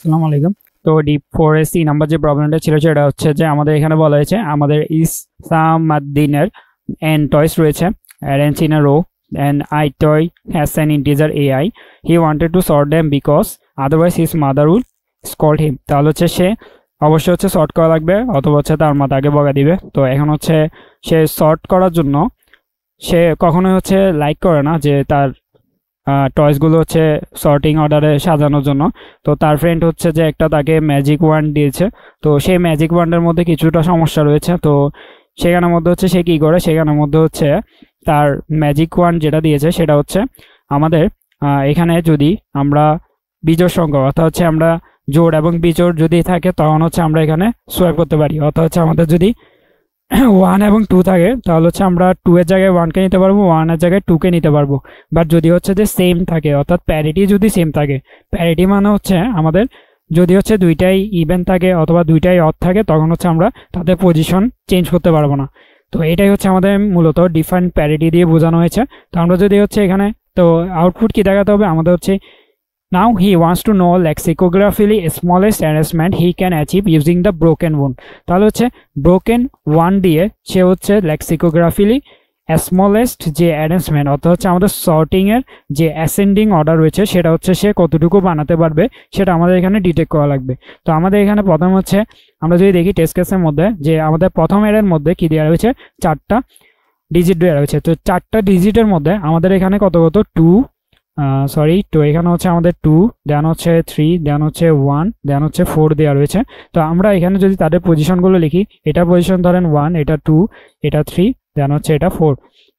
আসসালামু আলাইকুম। তো D4 সি নাম্বার যে প্রবলেমটা ছিল সেটা হচ্ছে যে আমাদের এখানে বলা হয়েছে আমাদের ইসামাদ্দিনের n টয়েস রয়েছে arrange in a row and I toy has an integer ai. He wanted to sort them because otherwise his mother would scold him. তাহলে হচ্ছে সে অবশ্যই হচ্ছে সর্ট করা লাগবে অথবা হচ্ছে তার মা তাকে বকা দিবে। তো এখন হচ্ছে সে সর্ট করার জন্য সে কখনোই হচ্ছে লাইক করে না যে তার টয়েসগুলো হচ্ছে সর্টিং অর্ডারে সাজানোর জন্য। তো তার ফ্রেন্ড হচ্ছে যে একটা তাকে ম্যাজিক ওয়ান্ড দিয়েছে। তো সেই ম্যাজিক ওয়ান্ডের মধ্যে কিছুটা সমস্যা রয়েছে। তো সেখানের মধ্যে হচ্ছে সে কী করে, সেখানের মধ্যে হচ্ছে তার ম্যাজিক ওয়ান্ড যেটা দিয়েছে সেটা হচ্ছে আমাদের এখানে যদি আমরা বিজোড় সংখ্যা অর্থাৎ হচ্ছে আমরা জোড় এবং বিজোড় যদি থাকে তখন হচ্ছে আমরা এখানে সোয়াইপ করতে পারি। অর্থাৎ হচ্ছে আমাদের যদি 1 এবং 2 থাকে তাহলে হচ্ছে আমরা 2 এর জায়গায় 1 কে নিতে পারবো, 1 এর জায়গায় 2 কে নিতে পারবো। বাট যদি হচ্ছে যে সেম থাকে অর্থাৎ প্যারিটি যদি সেম থাকে, প্যারিটি মানে হচ্ছে আমাদের যদি হচ্ছে দুইটাই ইভেন থাকে অথবা দুইটাই অড থাকে তখন হচ্ছে আমরা তাদের পজিশন চেঞ্জ করতে পারবো না। তো এটাই হচ্ছে আমাদের মূলত ডিফারেন্ট প্যারিটি দিয়ে বোঝানো হয়েছে। তো আমরা যদি হচ্ছে এখানে তো আউটপুট কি দেখাতে হবে আমাদের হচ্ছে now he wants to know lexicographically smallest arrangement he can achieve using the broken one. তাহলে হচ্ছে broken one দিয়ে সে হচ্ছে lexicographically স্মলেস্ট যে অ্যারেঞ্জমেন্ট অর্থাৎ হচ্ছে আমাদের সর্টিং এর যে অ্যাসেন্ডিং অর্ডার রয়েছে সেটা হচ্ছে সে কতটুকু বানাতে পারবে সেটা আমাদের এখানে ডিটেক্ট করা লাগবে। তো আমাদের এখানে প্রথম হচ্ছে আমরা যদি দেখি টেস্ট কেসের মধ্যে যে আমাদের প্রথম এর মধ্যে কি দেওয়া রয়েছে, 4টা ডিজিট দেওয়া রয়েছে। তো 4টা ডিজিটের মধ্যে আমাদের এখানে কত কত 2 তো এখানে হচ্ছে আমাদের 2 দেন হচ্ছে 3 দেন হচ্ছে 1 দেন হচ্ছে 4 দেওয়া রয়েছে। তো আমরা এখানে যদি তাদের পজিশনগুলো লিখি, এটা পজিশন ধরেন 1, এটা 2, এটা 3 দেন হচ্ছে এটা 4।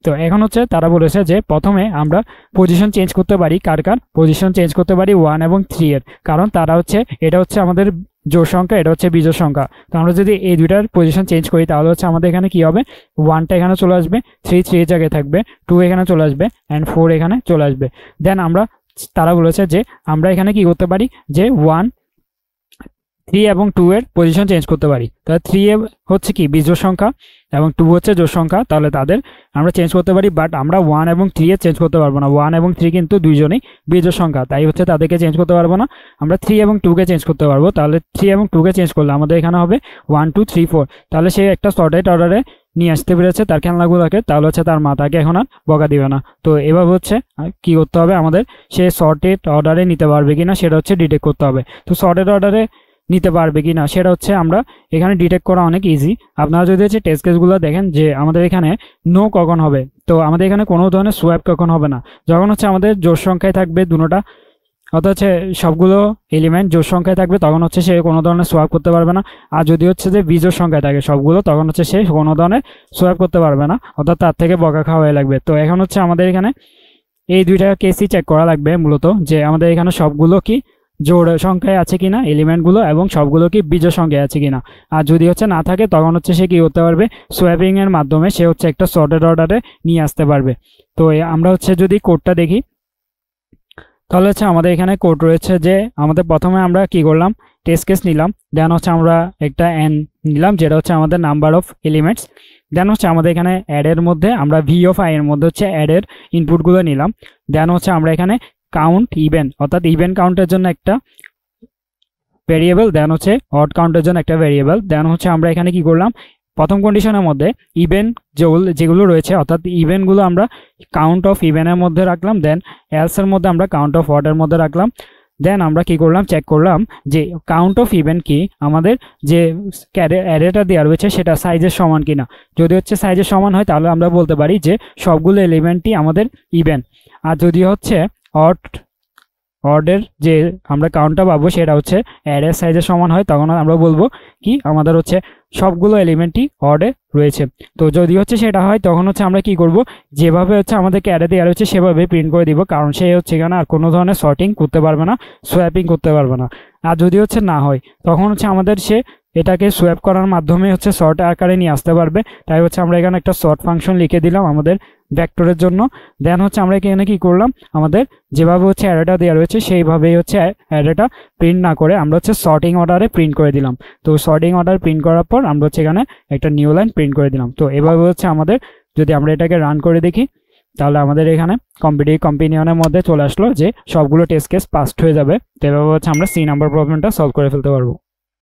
তো এখন হচ্ছে তারা বলেছে যে প্রথমে আমরা পজিশন চেঞ্জ করতে পারি, কার পজিশন চেঞ্জ করতে পারি 1 এবং 3 এর, কারণ তারা হচ্ছে এটা হচ্ছে আমাদের জোড় সংখ্যা, এটা হচ্ছে বিজোড় সংখ্যা। তো আমরা যদি এই দুইটার পজিশন চেঞ্জ করি তাহলে হচ্ছে আমাদের এখানে কি হবে, 1টা এখানে চলে আসবে, 3 এর জায়গায় থাকবে, 2 এখানে চলে আসবে অ্যান্ড 4 এখানে চলে আসবে। দেন আমরা তারা বলেছে যে আমরা এখানে কি করতে পারি যে 1, 3 এবং 2 এর পজিশন চেঞ্জ করতে পারি। তাহলে 3 এ হচ্ছে কি বিজোড় সংখ্যা এবং 2 হচ্ছে জোড় সংখ্যা, তাহলে তাদের আমরা চেঞ্জ করতে পারি। বাট আমরা 1 এবং 3 এ চেঞ্জ করতে পারবো না, 1 এবং 3 কিন্তু দুইজনেই বিজোড় সংখ্যা, তাই হচ্ছে তাদেরকে চেঞ্জ করতে পারবো না। আমরা 3 এবং 2 কে চেঞ্জ করতে পারবো। তাহলে 3 এবং 2 কে চেঞ্জ করলে আমাদের এখানে হবে 1 2 3 4। তাহলে সে একটা সর্টেড অর্ডারে নিয়ে আসতে পেরেছে তার খেলনাগুলোকে, তাহলে হচ্ছে তার মাতাকে এখন আর বকা দিবে না। তো এভাবে হচ্ছে কি করতে হবে আমাদের, সে সর্টেড অর্ডারে নিতে পারবে কিনা সেটা হচ্ছে ডিটেক্ট করতে হবে। তো সর্টেড অর্ডারে নিতে পারবে কিনা সেটা হচ্ছে আমরা এখানে ডিটেক্ট করা অনেক ইজি। আপনারা যদি হচ্ছে টেস্ট কেসগুলো দেখেন যে আমাদের এখানে নো কখন হবে, তো আমাদের এখানে কোনো ধরনের সোয়াপ কখন হবে না, যখন হচ্ছে আমাদের জোড় সংখ্যায় থাকবে দুটোটা, অর্থাৎ হচ্ছে সবগুলো এলিমেন্ট জোড় সংখ্যায় থাকবে তখন হচ্ছে সে কোনো ধরনের সোয়াপ করতে পারবে না। আর যদি হচ্ছে যে বিজোড় সংখ্যায় থাকে সবগুলো তখন হচ্ছে সে কোনো ধরনের সোয়াপ করতে পারবে না, অর্থাৎ তার থেকে বকা খাওয়া লাগবে। তো এখন হচ্ছে আমাদের এখানে এই দুইটা কেসই চেক করা লাগবে মূলত, যে আমাদের এখানে সবগুলো কি জোড় সংখ্যায় আছে কিনা এলিমেন্টগুলো এবং সবগুলো কি বিজোড় সংখ্যায় আছে কিনা। আর যদি হচ্ছে না থাকে তখন হচ্ছে সে কি করতে পারবে, সোয়াপিং এর মাধ্যমে সে হচ্ছে একটা সর্টেড অর্ডারে নিয়ে আসতে পারবে। তো আমরা হচ্ছে যদি কোডটা দেখি তাহলে হচ্ছে আমাদের এখানে কোড রয়েছে যে আমাদের প্রথমে আমরা কি করলাম, টেস্ট কেস নিলাম, দেন হচ্ছে আমরা একটা n নিলাম যেটা হচ্ছে আমাদের নাম্বার অফ এলিমেন্টস। দেন হচ্ছে আমাদের এখানে অ্যাড এর মধ্যে আমরা ভি অফ আই এর মধ্যে হচ্ছে অ্যাড এর ইনপুটগুলো নিলাম। দেন হচ্ছে আমরা এখানে কাউন্ট ইভেন অর্থাৎ ইভেন কাউন্টের জন্য একটা ভেরিয়েবল, দেন হচ্ছে অড কাউন্টের জন্য একটা ভেরিয়েবল। দেন হচ্ছে আমরা এখানে কি করলাম, প্রথম কন্ডিশনের মধ্যে ইভেন যেগুলো রয়েছে অর্থাৎ ইভেনগুলো আমরা কাউন্ট অফ ইভেনের মধ্যে রাখলাম, দেন এলস এর মধ্যে আমরা কাউন্ট অফ অডের মধ্যে রাখলাম। দেন আমরা কি করলাম, চেক করলাম যে কাউন্ট অফ ইভেন কি আমাদের যে অ্যারেটা দেওয়া রয়েছে সেটা সাইজের সমান কিনা। যদি হচ্ছে সাইজের সমান হয় তাহলে আমরা বলতে পারি যে সবগুলো এলিমেন্টই আমাদের ইভেন। আর যদি হচ্ছে অর্ডের যে আমরা কাউন্টটা পাবো সেটা হচ্ছে অ্যারের সাইজের সমান হয় তখন আমরা বলবো কি আমাদের হচ্ছে সবগুলো এলিমেন্টই অর্ডে রয়েছে। তো যদি হচ্ছে সেটা হয় তখন হচ্ছে আমরা কি করব, যেভাবে হচ্ছে আমাদেরকে অ্যারে দেওয়া রয়েছে সেভাবে প্রিন্ট করে দিব, কারণ সে হচ্ছে এখানে আর কোনো ধরনের সর্টিং করতে পারবে না, সোয়াপিং করতে পারবে না। আর যদি হচ্ছে না হয় তখন হচ্ছে আমাদের সে এটাকে সোয়াপ করার মাধ্যমে হচ্ছে সর্ট আকারে নিয়ে আসতে পারবে। তাই হচ্ছে আমরা এখানে একটা সর্ট ফাংশন লিখে দিলাম আমাদের ভেক্টরের জন্য। দেন হচ্ছে আমরা এখানে কি করলাম, আমাদের যেভাবে হচ্ছে অ্যারেটা দেওয়া রয়েছে সেইভাবেই হচ্ছে অ্যারেটা প্রিন্ট না করে আমরা হচ্ছে সর্টিং অর্ডারে প্রিন্ট করে দিলাম। তো সর্টিং অর্ডার প্রিন্ট করার পর আমরা হচ্ছে এখানে একটা নিউ লাইন প্রিন্ট করে দিলাম। তো এভাবে হচ্ছে আমাদের যদি আমরা এটাকে রান করে দেখি তাহলে আমাদের এখানে কম্পিটিটিভ কম্পেনিয়নের মধ্যে চলে আসলো যে সবগুলো টেস্ট কেস পাসড হয়ে যাবে। তো এভাবে হচ্ছে আমরা সি নাম্বার প্রবলেমটা সলভ করে ফেলতে পারবো।